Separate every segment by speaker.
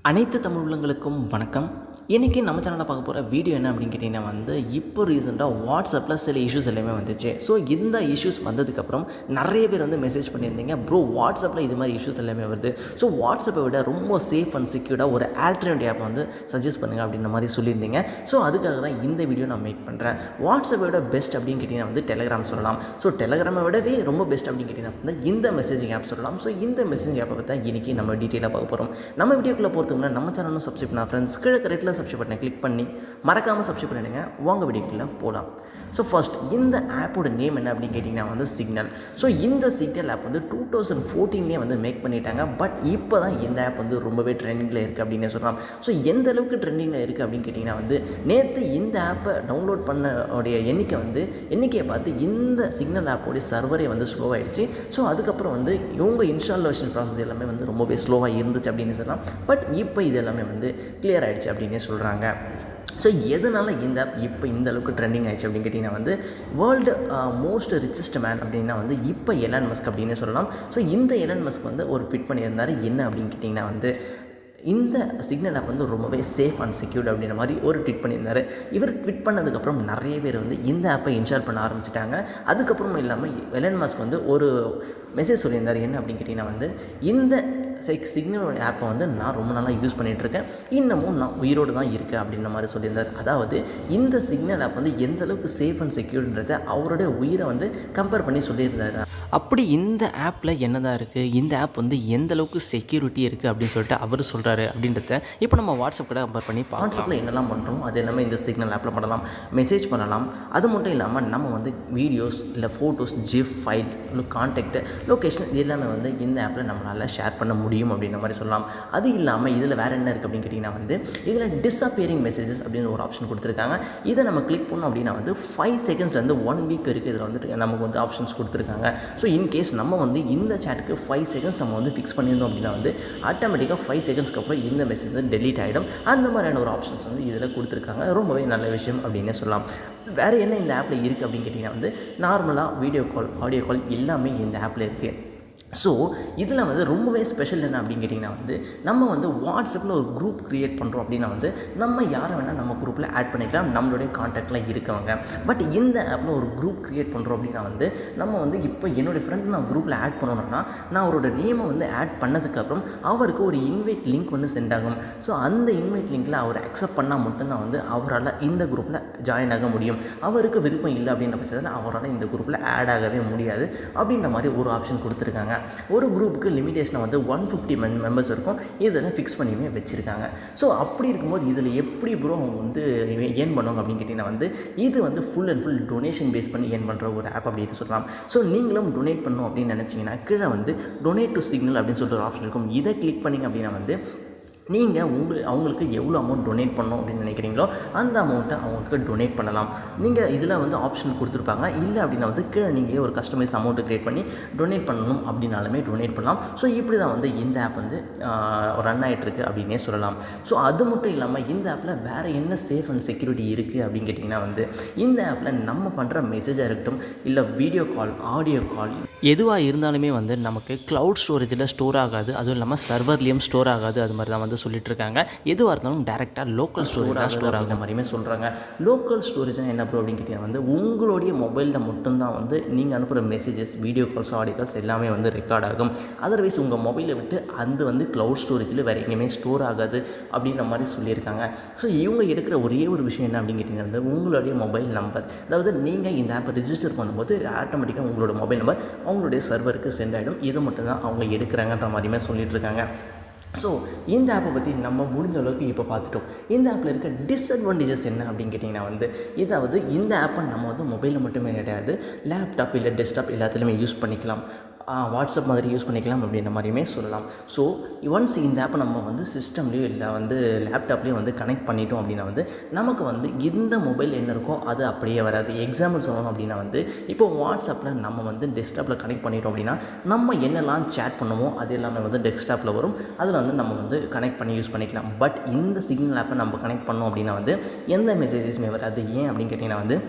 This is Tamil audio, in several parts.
Speaker 1: அனைத்து தமிழ் உள்ளங்களுக்கும் வணக்கம். இன்றைக்கி நம்ம சேனலில் பார்க்க போகிற வீடியோ என்ன அப்படின்னு கேட்டிங்கன்னா இப்போ ரீசெண்டாக வாட்ஸ்அப்பில் சில இஷ்யூஸ் எல்லாமே வந்துச்சு. ஸோ இந்த இஷ்யூஸ் வந்ததுக்கப்புறம் நிறைய பேர் மெசேஜ் பண்ணியிருந்தீங்க, ப்ரோ வாட்ஸ்அப்பில் இது மாதிரி இஷ்யூஸ் எல்லாமே வருது, ஸோ வாட்ஸ்அப்பை விட ரொம்ப சேஃப் அண்ட் செக்யூர்டாக ஒரு ஆல்டர்னேட்டிவ் ஆப் சஜஸ்ட் பண்ணுங்கள் அப்படின்ற மாதிரி சொல்லியிருந்தீங்க. ஸோ அதுக்காக தான் இந்த வீடியோ நான் மேக் பண்ணுறேன். வாட்ஸ்அப்பை விட பெஸ்ட் அப்படின்னு கேட்டிங்கன்னா டெலிகிராம் சொல்லலாம். ஸோ டெலிகிராமை விடவே ரொம்ப பெஸ்ட் அப்படின்னு கேட்டிங்கன்னா இந்த மெசேஜிங் ஆப் சொல்லலாம். ஸோ இந்த மெசேஜிங் ஆப்பை பற்றி இன்றைக்கி நம்ம டீட்டெயிலாக பார்க்க போகிறோம். நம்ம வீடியோக்குள்ளே போகிறதுக்கு முன்னாடி நம்ம சேனலும் சப்ஸ்கிரைப் பண்ண ஃப்ரெண்ட்ஸ் கீழே ரெட்டில் சப்ஸ்கிரைப் பட்டனை கிளிக் பண்ணி மறக்காமல் சப்ஸ்கிரைப் பண்ணிடுங்க. வாங்க வீடியோக்குள்ளே போகலாம். ஸோ ஃபர்ஸ்ட் இந்த ஆப்போட நேம் என்ன அப்படின்னு கேட்டிங்கன்னா சிக்னல். ஸோ இந்த சிக்னல் ஆப் 2014 மேக் பண்ணிட்டாங்க. பட் இப்போ தான் இந்த ஆப் ரொம்பவே ட்ரெண்டிங்கில் இருக்குது அப்படின்னு சொல்லலாம். ஸோ எந்த அளவுக்கு ட்ரெண்டிங்கில் இருக்குது அப்படின்னு கேட்டிங்கன்னா நேற்று இந்த ஆப்பை டவுன்லோட் பண்ண உடைய எண்ணிக்கையை பார்த்து இந்த சிக்னல் ஆப்போடைய சர்வரே ஸ்லோவாகிடுச்சு. ஸோ அதுக்கப்புறம் இவங்க இன்ஸ்டாலேஷன் ப்ராசஸ் எல்லாமே ரொம்பவே ஸ்லோவாக இருந்துச்சு அப்படின்னு சொல்லலாம். பட் இப்போ இது எல்லாமே கிளியர் ஆகிடுச்சு அப்படின்னே சொல்கிறாங்க. ஸோ எதனால் இந்த ஆப் இப்போ இந்த அளவுக்கு ட்ரெண்டிங் ஆகிடுச்சு அப்படின்னு கேட்டிங்கன்னா வேர்ல்டு மோஸ்ட் ரிச்சஸ்ட் மேன் அப்படின்னா இப்போ எலான் மஸ்க் அப்படின்னு சொல்லலாம். ஸோ இந்த எலான் மஸ்க் ஒரு ட்வீட் பண்ணியிருந்தார். என்ன அப்படின்னு கேட்டிங்கன்னா இந்த சிக்னல் ஆப் ரொம்பவே சேஃப் அண்ட் செக்யூர்ட் அப்படின்ற மாதிரி ஒரு ட்வீட் பண்ணியிருந்தார். இவர் ட்வீட் பண்ணதுக்கப்புறம் நிறைய பேர் இந்த ஆப்பை இன்ஸ்டால் பண்ண ஆரம்பிச்சிட்டாங்க. அதுக்கப்புறம் இல்லாமல் எலான் மஸ்க் ஒரு மெசேஜ் சொல்லியிருந்தார். என்ன அப்படின்னு கேட்டிங்கன்னா இந்த சிக்னலோட ஆப்பை நான் ரொம்ப நாளாக யூஸ் பண்ணிகிட்ருக்கேன், இன்னமும் நான் உயிரோடு தான் இருக்கேன் அப்படின்ற மாதிரி சொல்லியிருந்தார். அதாவது இந்த சிக்னல் ஆப் எந்த அளவுக்கு சேஃப் அண்ட் செக்யூர்ன்றதை அவருடைய உயிரை கம்பேர் பண்ணி சொல்லியிருந்தார். அப்படி இந்த ஆப்பில் என்ன தான் இருக்குது, இந்த ஆப் எந்த அளவுக்கு செக்யூரிட்டி இருக்குது அப்படின்னு சொல்லிட்டு அவர் சொல்கிறாரு அப்படின்றத இப்போ நம்ம வாட்ஸ்அப் கூட கம்பேர் பண்ணி வாட்ஸ்அப்பில் என்னெல்லாம் பண்ணுறோம் அது எல்லாமே இந்த சிக்னல் ஆப்பில் பண்ணலாம். மெசேஜ் பண்ணலாம். அது மட்டும் இல்லாமல் நம்ம வீடியோஸ் இல்லை photos, GIF file, contact, location இது எல்லாமே இந்த ஆப்பில் நம்மளால் ஷேர் பண்ண முடியும் அப்படின்ற மாதிரி சொல்லலாம். அது இல்லாமல் இதில் வேறு என்ன இருக்குது அப்படின்னு கேட்டிங்கன்னா இதில் டிஸப்பியரிங் மெசேஜஸ் அப்படின்னு ஒரு ஆப்ஷன் கொடுத்துருக்காங்க. இதை நம்ம கிளிக் பண்ணோம் அப்படின்னா 5 செகண்ட்ஸ் 1 வீக் இருக்குது. இதில் நமக்கு ஆப்ஷன்ஸ் கொடுத்துருக்காங்க. ஸோ இன்கேஸ் நம்ம இந்த சேட்டுக்கு 5 செகண்ட்ஸ் நம்ம ஃபிக்ஸ் பண்ணியிருந்தோம் அப்படின்னா ஆட்டோமேட்டிக்காக 5 செகண்ட்ஸ்க்கு அப்புறம் இந்த மெசேஜ் டெலீட் ஆகிடும். அந்த மாதிரியான ஒரு ஆப்ஷன்ஸ் இதில் கொடுத்துருக்காங்க. ரொம்பவே நல்ல விஷயம் அப்படின்னே சொல்லலாம். வேறு என்ன இந்த ஆப்பில் இருக்குது அப்படின்னு கேட்டிங்கன்னா நார்மலாக வீடியோ கால், ஆடியோ கால் எல்லாமே இந்த ஆப்பில் இருக்குது. ஸோ இதில் ரொம்பவே ஸ்பெஷல் என்ன அப்படின்னு கேட்டிங்கன்னா நம்ம வாட்ஸ்அப்பில் ஒரு குரூப் க்ரியேட் பண்ணுறோம் அப்படின்னா நம்ம யாரை வேணால் நம்ம குரூப்பில் ஆட் பண்ணிக்கலாம், நம்மளுடைய கான்டாக்டில் இருக்கவங்க. பட் இந்த ஆப்பில் ஒரு குரூப் க்ரியேட் பண்ணுறோம் அப்படின்னா நம்ம இப்போ என்னுடைய ஃப்ரெண்ட் நான் குரூப்பில் ஆட் பண்ணணும்னா நான் அவரோட நேமை ஆட் பண்ணதுக்கப்புறம் அவருக்கு ஒரு இன்வைட் லிங்க் சென்ட் ஆகும். ஸோ அந்த இன்வைட் லிங்க்கில் அவர் அக்செப்ட் பண்ணால் மட்டும்தான் அவரால் இந்த குரூப்பில் ஜாயின் ஆக முடியும். அவருக்கு விருப்பம் இல்லை அப்படின்ற பட்சத்தில் அவரால் இந்த குரூப்பில் ஆட் ஆகவே முடியாது அப்படின்ற மாதிரி ஒரு ஆப்ஷன் கொடுத்துருக்காங்க. ஒரு குரூப்புக்கு லிமிட்டேஷனை 150 மெம்பர்ஸ் இருக்கும். இதில் ஃபிக்ஸ் பண்ணியுமே வச்சுருக்காங்க. ஸோ அப்படி இருக்கும்போது இதில் எப்படி ப்ரோ அவங்க ஏர்ன் பண்ணுவாங்க அப்படின்னு கேட்டிங்கன்னா இது full and full donation base பண்ணி ஏர்ன் பண்ணுற ஒரு ஆப் அப்படின்னு சொல்லலாம். ஸோ நீங்களும் டொனேட் பண்ணணும் அப்படின்னு நினச்சிங்கன்னா கீழே டொனேட் டு சிக்னல் அப்படின்னு சொல்லிட்டு ஒரு ஆப்ஷன் இருக்கும். இதை கிளிக் பண்ணிங்க அப்படின்னா நீங்கள் அவங்களுக்கு எவ்வளோ அமௌண்ட் டொனேட் பண்ணணும் அப்படின்னு நினைக்கிறீங்களோ அந்த அமௌண்ட்டை அவங்களுக்கு டொனேட் பண்ணலாம். நீங்கள் இதில் ஆப்ஷன் கொடுத்துருப்பாங்க. இல்லை அப்படின்னா கீழே நீங்கள் ஒரு கஸ்டமைஸ் அமௌண்ட்டு க்ரியேட் பண்ணி டொனேட் பண்ணணும் அப்படின்னாலுமே டொனேட் பண்ணலாம். ஸோ இப்படி தான் இந்த ஆப் ரன் ஆகிட்டுருக்கு அப்படின்னே சொல்லலாம். ஸோ அது மட்டும் இல்லாமல் இந்த ஆப்பில் வேறு என்ன சேஃப் அண்ட் செக்யூரிட்டி இருக்குது அப்படின்னு கேட்டிங்கன்னா இந்த ஆப்பில் நம்ம பண்ணுற மெசேஜாக இருக்கட்டும், இல்லை வீடியோ கால், ஆடியோ கால் எதுவாக இருந்தாலுமே நமக்கு க்ளவுட் ஸ்டோரேஜில் ஸ்டோர் ஆகாது. அதுவும் இல்லாமல் சர்வர்லேயும் ஸ்டோர் ஆகாது. அது மாதிரி தான் சொல்லிட்டு இருக்காங்க. எதுவாக இருந்தாலும் டேரெக்டாக லோக்கல் ஸ்டோரேஜாக ஸ்டோர் ஆகுற மாதிரியுமே சொல்கிறாங்க. லோக்கல் ஸ்டோரேஜ்னால் என்ன ப்ரோ அப்படின்னு கேட்டிங்கன்னா உங்களுடைய மொபைலில் மட்டும்தான் நீங்கள் அனுப்புகிற messages, video calls, audio calls எல்லாமே ரெக்கார்ட் ஆகும். அதர்வைஸ் உங்கள் மொபைலை விட்டு அந்த க்ளவுட் ஸ்டோரேஜில் வேறு எங்கேயுமே ஸ்டோர் ஆகாது அப்படின்ற மாதிரி சொல்லியிருக்காங்க. ஸோ இவங்க எடுக்கிற ஒரே ஒரு விஷயம் என்ன அப்படின்னு கேட்டிங்கன்னா உங்களுடைய மொபைல் நம்பர், அதாவது நீங்கள் இந்த ஆப்பை ரிஜிஸ்டர் பண்ணும்போது ஆட்டோமேட்டிக்காக உங்களோட மொபைல் நம்பர் அவங்களுடைய சர்வருக்கு சென்ட் ஆகிடும். இதை மட்டும்தான் அவங்க எடுக்கிறாங்கன்ற மாதிரியுமே சொல்லிட்டு இருக்காங்க. ஸோ இந்த ஆப்பை பற்றி நம்ம முடிஞ்ச அளவுக்கு இப்போ பார்த்துட்டோம். இந்த ஆப்பில் இருக்க டிஸ்அட்வான்டேஜஸ் என்ன அப்படின்னு கேட்டிங்கன்னா இதாவது இந்த ஆப்பை நம்ம மொபைலில் மட்டுமே கிடையாது, லேப்டாப் இல்லை டெஸ்க்டாப் எல்லாத்துலேயுமே யூஸ் பண்ணிக்கலாம். வாட்ஸ்அப் மாதிரி யூஸ் பண்ணிக்கலாம் அப்படின்ற மாதிரியுமே சொல்லலாம். ஸோ ஒன்ஸ் இந்த ஆப்பை நம்ம சிஸ்டம்லேயோ இல்லை லேப்டாப்லேயும் கனெக்ட் பண்ணிட்டோம் அப்படின்னா நமக்கு இந்த மொபைல் என்ன இருக்கோ அது அப்படியே வராது. எக்ஸாம்பிள் சொல்லணும் அப்படின்னா இப்போ வாட்ஸ்அப்பில் நம்ம டெஸ்க்டாப்பில் கனெக்ட் பண்ணிட்டோம் அப்படின்னா நம்ம என்னெல்லாம் சேட் பண்ணுமோ அது எல்லாமே டெஸ்க்டாப்பில் வரும். அதில் நம்ம கனெக்ட் பண்ணி யூஸ் பண்ணிக்கலாம். பட் இந்த சிக்னல் ஆப்பை நம்ம கனெக்ட் பண்ணோம் அப்படின்னா எந்த மெசேஜஸுமே வராது. ஏன் அப்படின்னு கேட்டிங்கன்னா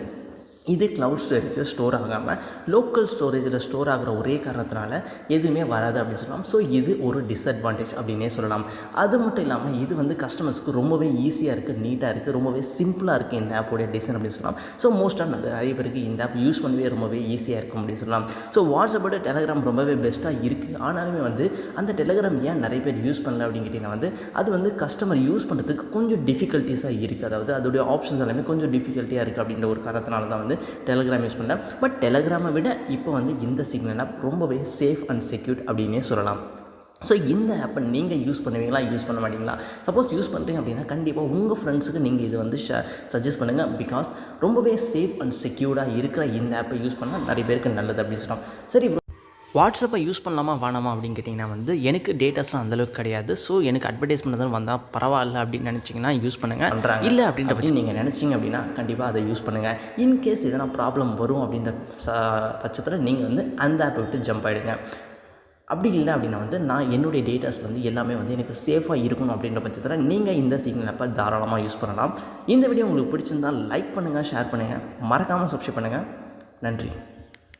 Speaker 1: இது க்ளவுட் ஸ்டோரேஜில் ஸ்டோர் ஆகாமல் லோக்கல் ஸ்டோரேஜில் ஸ்டோர் ஆகிற ஒரே காரணத்தினால எதுவுமே வராது அப்படின்னு சொல்லலாம். ஸோ இது ஒரு டிஸ்அட்வான்டேஜ் அப்படின்னே சொல்லலாம். அது மட்டும் இல்லாமல் இது வந்து கஸ்டமர்ஸ்க்கு ரொம்பவே ஈஸியாக இருக்குது, நீட்டாக இருக்குது, ரொம்பவே சிம்பிளாக இருக்குது இந்த ஆப்போடைய டிசைன் அப்படின்னு சொல்லலாம். ஸோ மோஸ்ட்டாக நிறைய பேருக்கு இந்த ஆப் யூஸ் பண்ணவே ரொம்பவே ஈஸியாக இருக்கும் அப்படின்னு சொல்லலாம். ஸோ வாட்ஸ்அப்போட டெலகிராம் ரொம்பவே பெஸ்ட்டாக இருக்குது. ஆனாலுமே வந்து அந்த டெலகிராம் ஏன் நிறைய பேர் யூஸ் பண்ணல அப்படின்னு கேட்டிங்கன்னா வந்து அது வந்து கஸ்டமர் யூஸ் பண்ணுறதுக்கு கொஞ்சம் டிஃபிகல்ட்டிஸாக இருக்குது. அதாவது அதோடைய ஆப்ஷன்ஸ் எல்லாமே கொஞ்சம் டிஃபிகல்ட்டியாக இருக்குது அப்படின்ற ஒரு காரணத்தினால தான் வந்து டெலகிராம் யூஸ் பண்ணேன். பட் டெலகிராமை விட இப்போ வந்து இந்த சிக்னல் ஆப் ரொம்பவே சேஃப் அண்ட் செக்யூர்ட் அப்படின்னே சொல்லலாம். ஸோ இந்த ஆப்பை நீங்கள் யூஸ் பண்ணுவீங்களா, யூஸ் பண்ண மாட்டீங்களா? சப்போஸ் யூஸ் பண்ணுறீங்க அப்படின்னா கண்டிப்பாக உங்கள் ஃப்ரெண்ட்ஸுக்கு நீங்கள் இது வந்து சஜஸ்ட் பண்ணுங்கள். பிகாஸ் ரொம்பவே சேஃப் அண்ட் செக்யூர்டாக இருக்கிற இந்த ஆப்பை யூஸ் பண்ணால் நிறைய பேருக்கு நல்லது அப்படின்னு சொல்லலாம். சரி, வாட்ஸ்அப்பை யூஸ் பண்ணலாமா வேணாமா அப்படின்னு கேட்டிங்கன்னா வந்து எனக்கு டேட்டாஸ்லாம் அந்தளவுக்கு கிடையாது. ஸோ எனக்கு அட்வர்டைஸ்மெண்ட் தான் வந்தால் பரவாயில்ல அப்படின்னு நினச்சிங்கன்னா யூஸ் பண்ணுங்கள். இல்லை அப்படின்ற பற்றி நீங்கள் நினச்சிங்க அப்படின்னா கண்டிப்பாக அதை யூஸ் பண்ணுங்கள். இன்கேஸ் எதனா ப்ராப்ளம் வரும் அப்படின்ற பட்சத்தில் நீங்கள் வந்து அந்த ஆப்பை விட்டு ஜம்ப் ஆகிடுங்க. அப்படி இல்லை அப்படின்னா வந்து நான் என்னுடைய டேட்டாஸில் வந்து எல்லாமே வந்து எனக்கு சேஃபாக இருக்கணும் அப்படின்ற பட்சத்தில் நீங்கள் இந்த சிக்னல் ஆப்பை தாராளமாக யூஸ் பண்ணலாம். இந்த வீடியோ உங்களுக்கு பிடிச்சிருந்தால் லைக் பண்ணுங்கள், ஷேர் பண்ணுங்கள், மறக்காமல் சப்ஸ்கிரைப் பண்ணுங்கள். நன்றி.